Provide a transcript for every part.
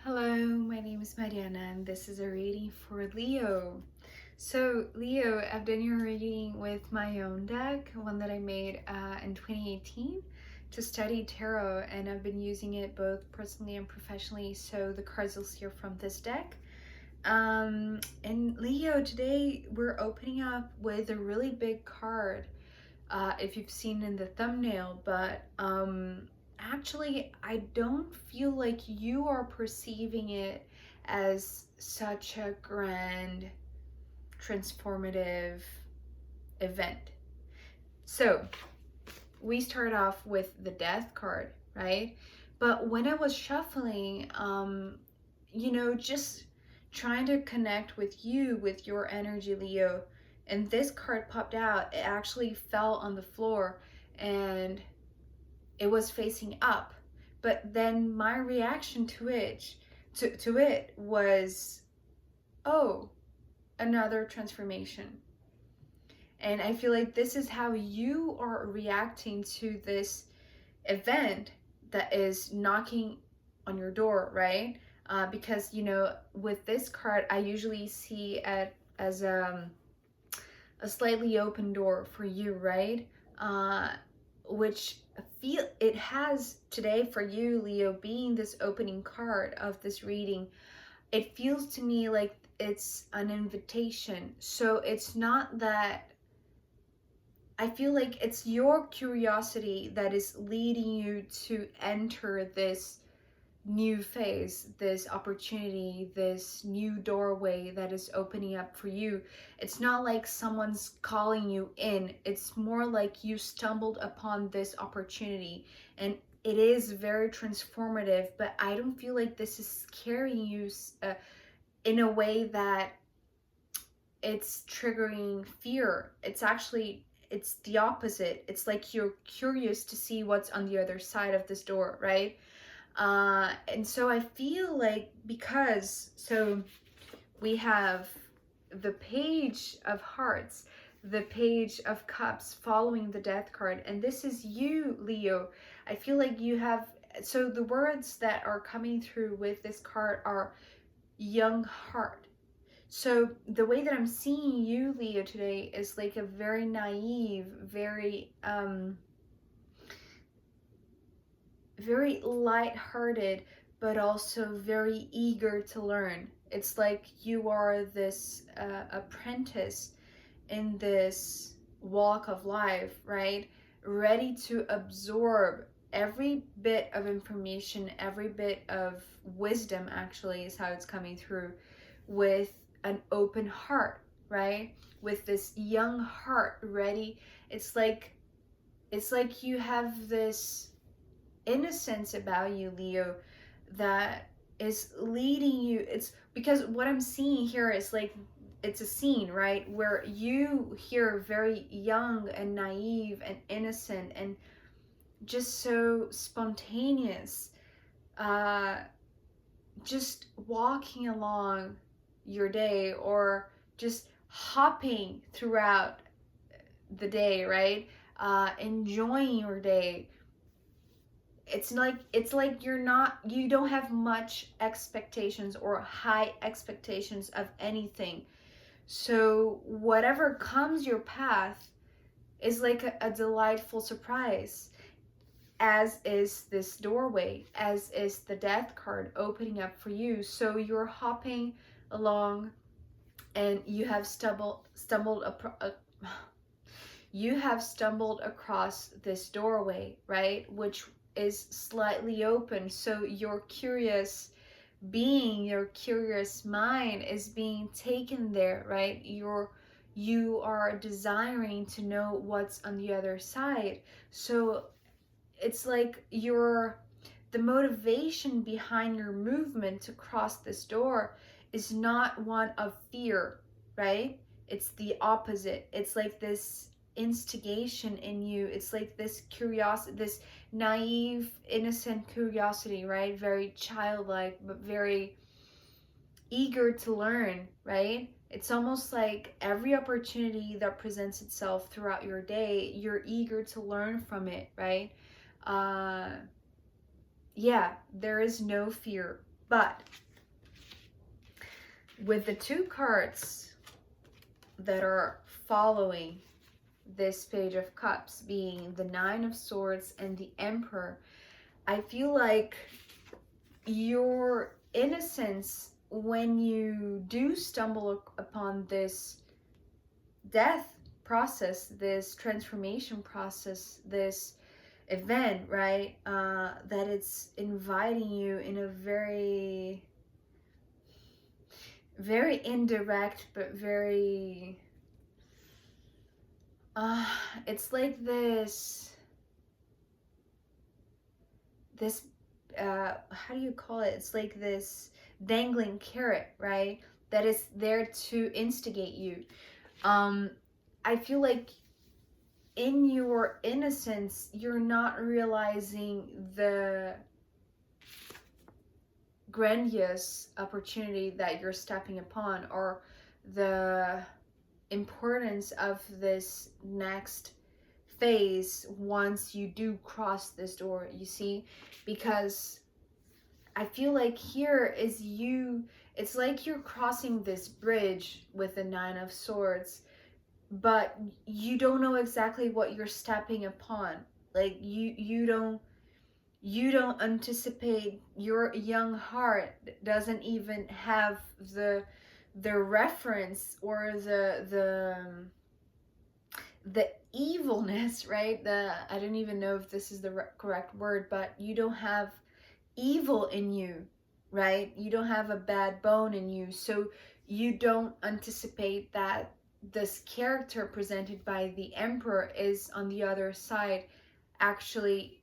Hello, my name is Mariana and this is a reading for Leo. So Leo, I've done your reading with my own deck, one that I made in 2018 to study tarot, and I've been using it both personally and professionally, so the cards you'll see are from this deck. And Leo, today we're opening up with a really big card, if you've seen in the thumbnail, but actually I don't feel like you are perceiving it as such a grand transformative event. So we start off with the death card, right? But when I was shuffling, just trying to connect with you, with your energy, Leo, and this card popped out. It actually fell on the floor and it was facing up. But then my reaction to it was, oh, another transformation. And I feel like this is how you are reacting to this event that is knocking on your door, right? Because, with this card, I usually see it as a slightly open door for you, right? Which feel it has today for you, Leo, being this opening card of this reading. It feels to me like it's an invitation. So it's not that I feel like it's your curiosity that is leading you to enter this new phase, this opportunity, this new doorway that is opening up for you. It's not like someone's calling you in. It's more like you stumbled upon this opportunity, and it is very transformative, but I don't feel like this is carrying you in a way that it's triggering fear. It's the opposite. It's like you're curious to see what's on the other side of this door, right? And so I feel like so we have the Page of Hearts, the Page of Cups following the Death card, and this is you, Leo. I feel like you have, so the words that are coming through with this card are young heart. So the way that I'm seeing you, Leo, today is like a very naive, very light-hearted, but also very eager to learn. It's like you are this apprentice in this walk of life, right? Ready to absorb every bit of information, every bit of wisdom, actually, is how it's coming through, with an open heart, right? With this young heart ready. It's like you have this innocence about you, Leo, that is leading you. It's because what I'm seeing here is like it's a scene, right, where you here very young and naive and innocent and just so spontaneous, uh just walking along your day, or just hopping throughout the day, right? Enjoying your day. It's like you don't have much expectations or high expectations of anything. So whatever comes your path is like a delightful surprise, as is this doorway, as is the Death card opening up for you. So you're hopping along and you have stumbled across this doorway, right? Which is slightly open. So your curious mind is being taken there, right? You are desiring to know what's on the other side. So it's like the motivation behind your movement to cross this door is not one of fear, right? It's the opposite. It's like this instigation in you. It's like this curiosity, this naive, innocent curiosity, right? Very childlike, but very eager to learn, right? It's almost like every opportunity that presents itself throughout your day, you're eager to learn from it, right? Uh, yeah, there is no fear. But with the two cards that are following this Page of Cups, being the Nine of Swords and the Emperor, I feel like your innocence, when you do stumble upon this death process, this transformation process, this event, right, that it's inviting you in a very, very indirect, but very, it's like this how do you call it? It's like this dangling carrot, right? That is there to instigate you. I feel like in your innocence, you're not realizing the grandiose opportunity that you're stepping upon, or the importance of this next phase once you do cross this door, you see? Because I feel like here is you, it's like you're crossing this bridge with the Nine of Swords, but you don't know exactly what you're stepping upon. Like you don't anticipate, your young heart doesn't even have the reference or the evilness, right? I don't even know if this is the correct word, but you don't have evil in you, right? You don't have a bad bone in you, so you don't anticipate that this character presented by the Emperor is on the other side. Actually,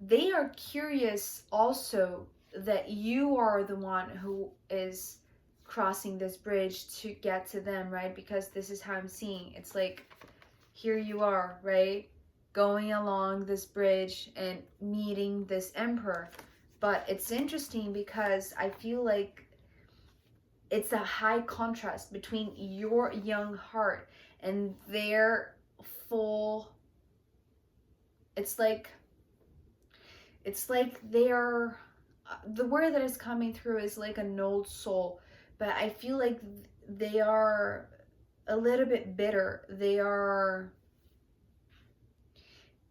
they are curious also that you are the one who is crossing this bridge to get to them, right? Because this is how I'm seeing. It's like, here you are, right? Going along this bridge and meeting this Emperor. But it's interesting because I feel like it's a high contrast between your young heart and their full, it's like they're, the word that is coming through is like an old soul, but I feel like they are a little bit bitter. They are,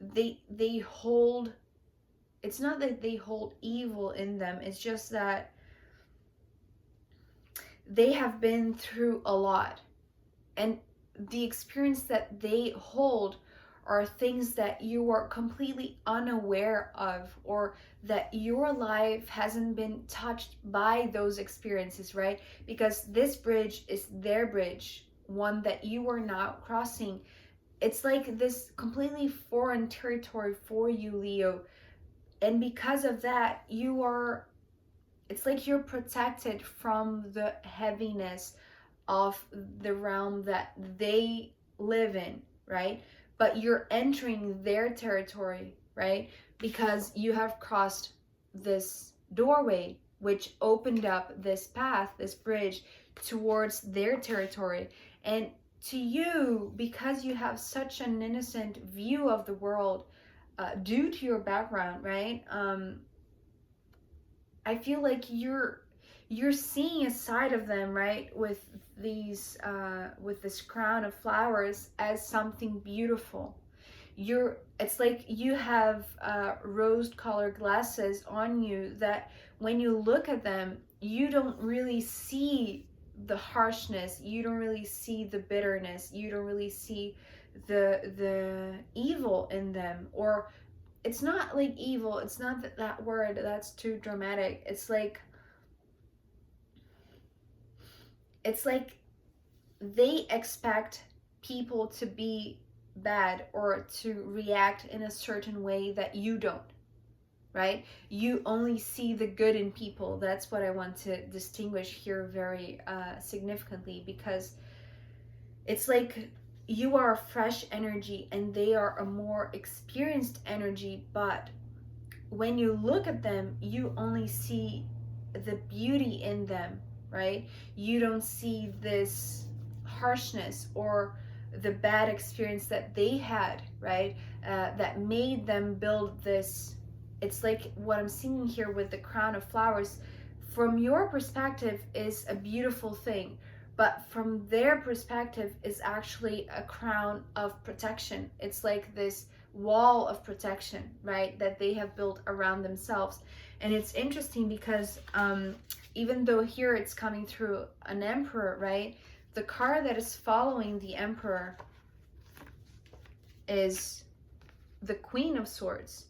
they hold, it's not that they hold evil in them, it's just that they have been through a lot, and the experience that they hold are things that you are completely unaware of, or that your life hasn't been touched by those experiences, right? Because this bridge is their bridge, one that you are now crossing. It's like this completely foreign territory for you, Leo. And because of that, you are, it's like you're protected from the heaviness of the realm that they live in, right? But you're entering their territory, right? Because you have crossed this doorway, which opened up this path, this bridge towards their territory. And to you, because you have such an innocent view of the world, due to your background, right? I feel like you're seeing a side of them, right, with these with this crown of flowers as something beautiful. You're, it's like you have rose colored glasses on you that when you look at them, you don't really see the harshness, you don't really see the bitterness, you don't really see the evil in them. Or it's not like evil, it's not that word, that's too dramatic. It's like they expect people to be bad or to react in a certain way that you don't, right? You only see the good in people. That's what I want to distinguish here very significantly, because it's like you are a fresh energy and they are a more experienced energy, but when you look at them, you only see the beauty in them, right? You don't see this harshness or the bad experience that they had, right? That made them build this it's like what I'm seeing here with the crown of flowers, from your perspective is a beautiful thing, but from their perspective is actually a crown of protection. It's like this wall of protection, right, that they have built around themselves. And it's interesting because even though here it's coming through an emperor, right, the card that is following the emperor is the Queen of Swords.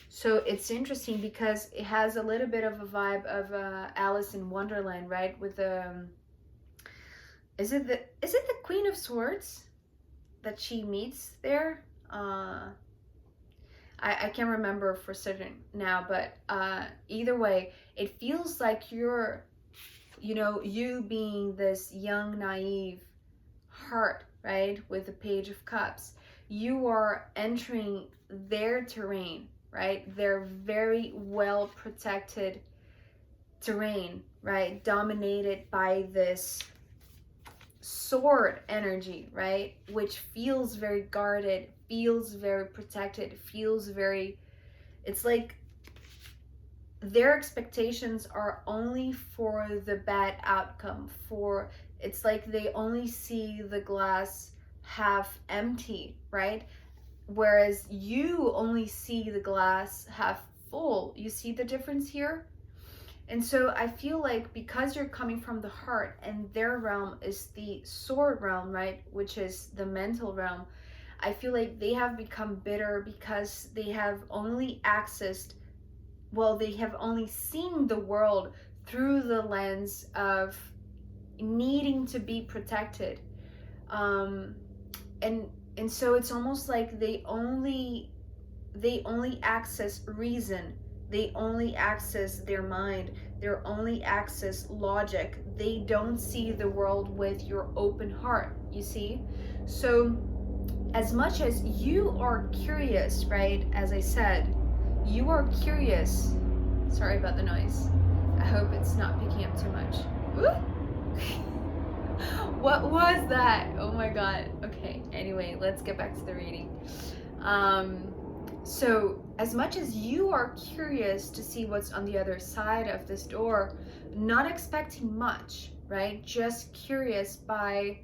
So it's interesting because it has a little bit of a vibe of Alice in Wonderland, right? With is it the Queen of Swords that she meets there? I can't remember for certain now, but either way, it feels like you're, you being this young, naive heart, right, with the Page of Cups, you are entering their terrain, right? Their very well protected terrain, right? Dominated by this sword energy, right? Which feels very guarded, feels very protected, feels very, it's like their expectations are only for the bad outcome, for, it's like they only see the glass half empty, right? Whereas you only see the glass half full. You see the difference here? And so I feel like because you're coming from the heart and their realm is the sword realm, right, which is the mental realm, I feel like they have become bitter because they have only accessed, well, they have only seen the world through the lens of needing to be protected. And so it's almost like they only access reason, they only access their mind, they only access logic. They don't see the world with your open heart, you see? So as much as you are curious, right, as I said, you are curious. Sorry about the noise. I hope it's not picking up too much. What was that? Oh my god. Okay, anyway, let's get back to the reading. So as much as you are curious to see what's on the other side of this door, not expecting much, right? Just curious by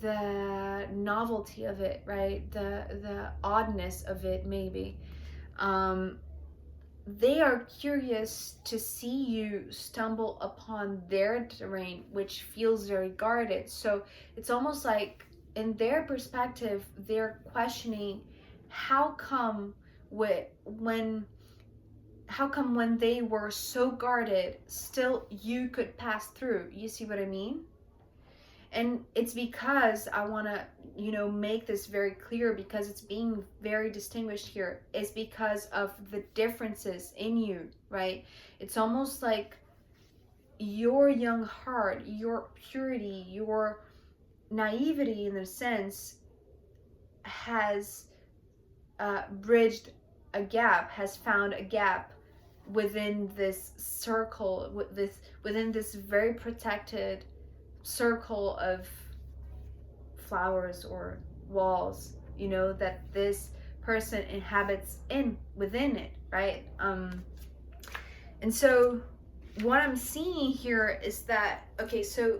the novelty of it, right? The oddness of it, maybe. They are curious to see you stumble upon their terrain, which feels very guarded. So it's almost like, in their perspective, they're questioning how come when they were so guarded, still you could pass through. You see what I mean? And it's because I want to, make this very clear, because it's being very distinguished here, is because of the differences in you, right? It's almost like your young heart, your purity, your naivety, in a sense, has bridged a gap, has found a gap within this circle, within this very protected circle of flowers or walls, that this person inhabits within it, right? And so what I'm seeing here is that, okay, so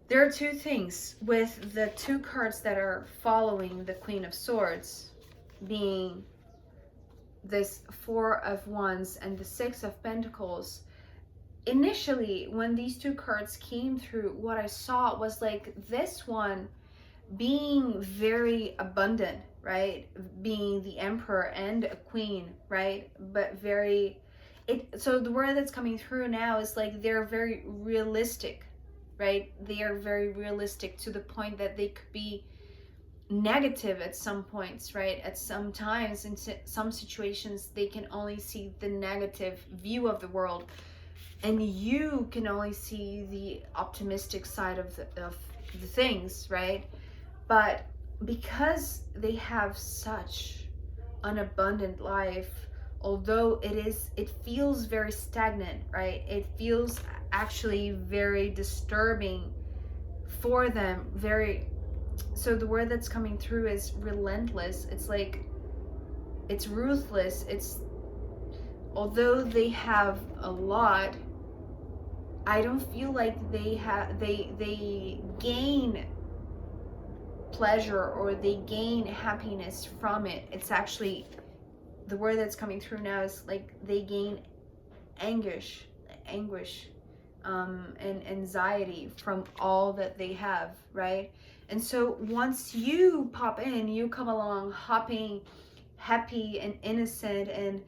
there are two things with the two cards that are following the Queen of Swords, being this Four of Wands and the Six of Pentacles. Initially, when these two cards came through, what I saw was like this one being very abundant, right? Being the Emperor and a Queen, right? But so the word that's coming through now is like they're very realistic, right? They are very realistic to the point that they could be negative at some points, right? At some times, in some situations, they can only see the negative view of the world, and you can only see the optimistic side of the things, right? But because they have such an abundant life, although it feels very stagnant, right? It feels actually very disturbing for them, so the word that's coming through is relentless. It's like, it's ruthless. although they have a lot, I don't feel like they gain pleasure or they gain happiness from it. It's actually, the word that's coming through now is like they gain anguish, and anxiety from all that they have, right? And so once you pop in, you come along hopping, happy and innocent and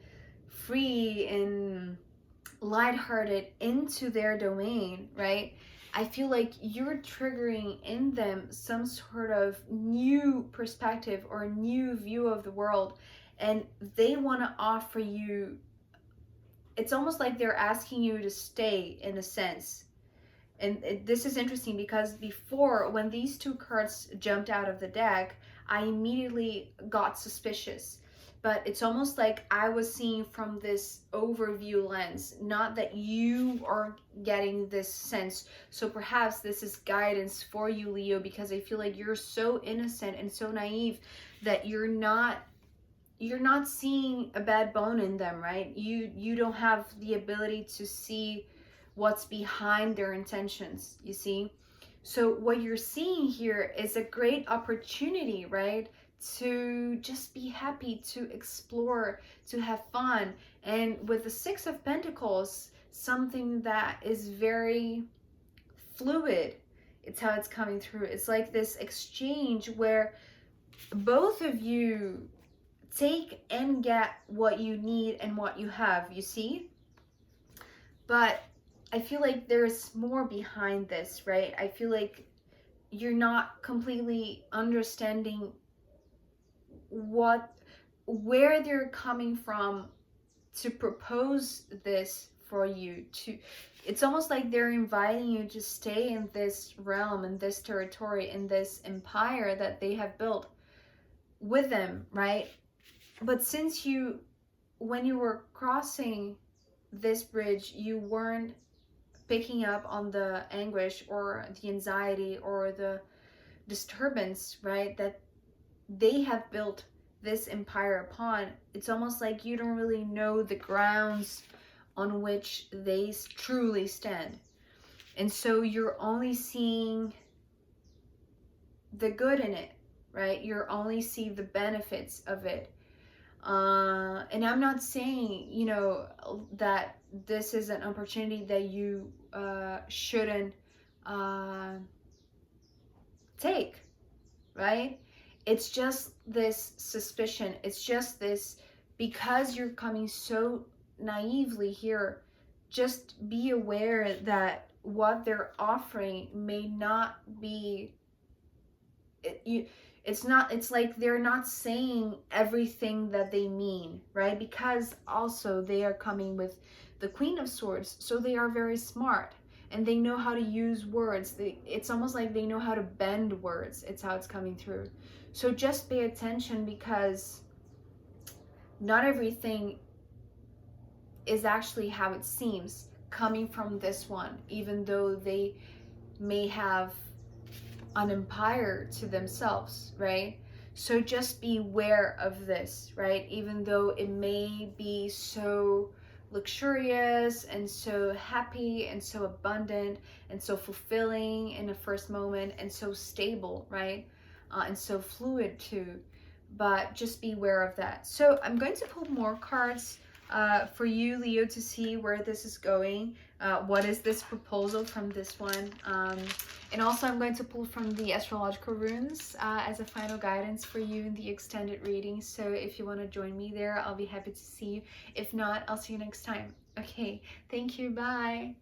free and lighthearted into their domain, right? I feel like you're triggering in them some sort of new perspective or a new view of the world, and they want to offer you, it's almost like they're asking you to stay in a sense. And this is interesting because before, when these two cards jumped out of the deck, I immediately got suspicious. But it's almost like I was seeing from this overview lens, not that you are getting this sense. So perhaps this is guidance for you, Leo, because I feel like you're so innocent and so naive that you're not seeing a bad bone in them, right? You don't have the ability to see what's behind their intentions, you see? So what you're seeing here is a great opportunity, right? To just be happy, to explore, to have fun. And with the Six of Pentacles, something that is very fluid, it's how it's coming through. It's like this exchange where both of you take and get what you need and what you have, you see? But I feel like there's more behind this, right? I feel like you're not completely understanding where they're coming from to propose this for you. To It's almost like they're inviting you to stay in this realm, in this territory, in this empire that they have built with them, right? But since when you were crossing this bridge, you weren't picking up on the anguish or the anxiety or the disturbance, right, that they have built this empire upon. It's almost like you don't really know the grounds on which they truly stand. And so you're only seeing the good in it, right? You're only seeing the benefits of it. And I'm not saying, that this is an opportunity that you shouldn't uh, take, right? It's just this suspicion. It's just this, because you're coming so naively here, just be aware that what they're offering may not be it's like they're not saying everything that they mean, right? Because also they are coming with the Queen of Swords, so they are very smart and they know how to use words. It's almost like they know how to bend words. It's how it's coming through. So just pay attention, because not everything is actually how it seems coming from this one, even though they may have an empire to themselves, right? So just be aware of this, right? Even though it may be so luxurious and so happy and so abundant and so fulfilling in the first moment and so stable, right? And so fluid too. But just be aware of that. So I'm going to pull more cards for you, Leo, to see where this is going. What is this proposal from this one? And also I'm going to pull from the astrological runes as a final guidance for you in the extended reading. So if you want to join me there, I'll be happy to see you. If not, I'll see you next time. Okay, thank you. Bye.